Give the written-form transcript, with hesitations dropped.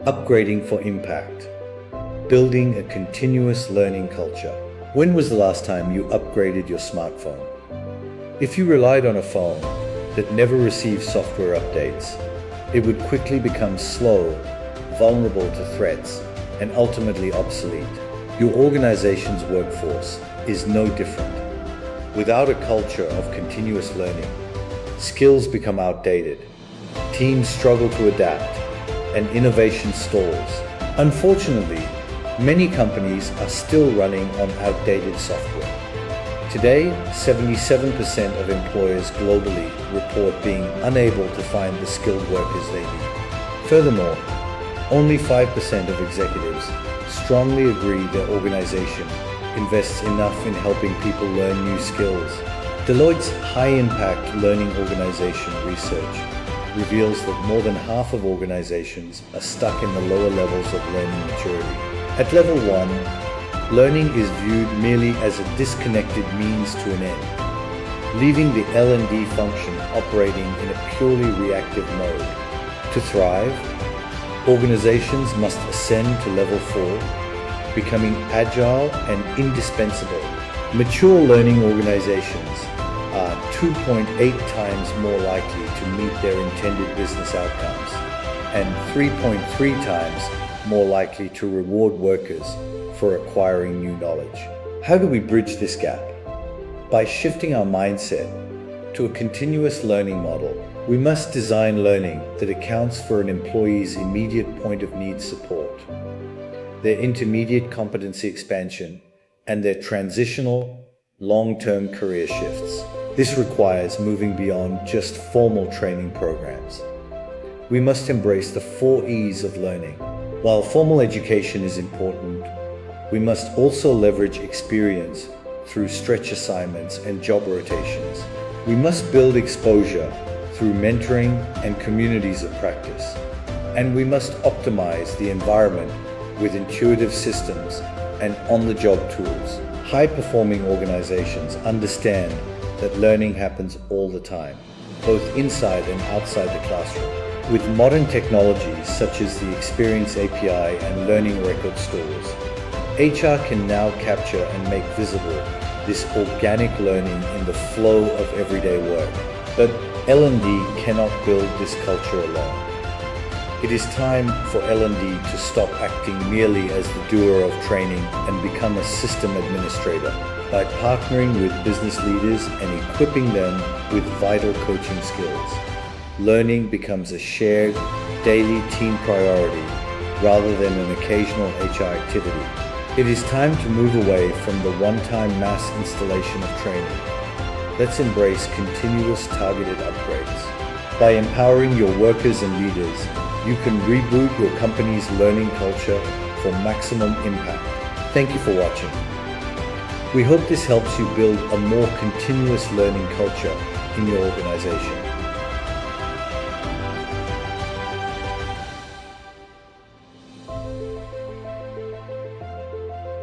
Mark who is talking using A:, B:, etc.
A: Upgrading for impact. Building a continuous learning culture. When was the last time you upgraded your smartphone? If you relied on a phone that never received software updates, it would quickly become slow, vulnerable to threats, and ultimately obsolete. Your organization's workforce is no different. Without a culture of continuous learning, skills become outdated, teams struggle to adapt, and innovation stalls. Unfortunately, many companies are still running on outdated software. Today, 77% of employers globally report being unable to find the skilled workers they need. Furthermore, only 5% of executives strongly agree their organization invests enough in helping people learn new skills. Deloitte's high-impact learning organization research reveals that more than half of organizations are stuck in the lower levels of learning maturity. At level 1, learning is viewed merely as a disconnected means to an end, leaving the L&D function operating in a purely reactive mode. To thrive, organizations must ascend to level 4, becoming agile and indispensable. Mature learning organizations are 2.8 times more likely to meet their intended business outcomes and 3.3 times more likely to reward workers for acquiring new knowledge. How do we bridge this gap? By shifting our mindset to a continuous learning model, we must design learning that accounts for an employee's immediate point of need support, their intermediate competency expansion, and their transitional, long-term career shifts. This requires moving beyond just formal training programs. We must embrace the 4 E's of learning. While formal education is important, we must also leverage experience through stretch assignments and job rotations. We must build exposure through mentoring and communities of practice. And we must optimize the environment with intuitive systems and on-the-job tools. High-performing organizations understand that learning happens all the time, both inside and outside the classroom. With modern technologies such as the Experience API and learning record stores, HR can now capture and make visible this organic learning in the flow of everyday work. But L&D cannot build this culture alone. It is time for L&D to stop acting merely as the doer of training and become a system administrator. By partnering with business leaders and equipping them with vital coaching skills, learning becomes a shared, daily team priority rather than an occasional HR activity. It is time to move away from the one-time mass installation of training. Let's embrace continuous targeted upgrades. By empowering your workers and leaders, you can reboot your company's learning culture for maximum impact. Thank you for watching. We hope this helps you build a more continuous learning culture in your organization.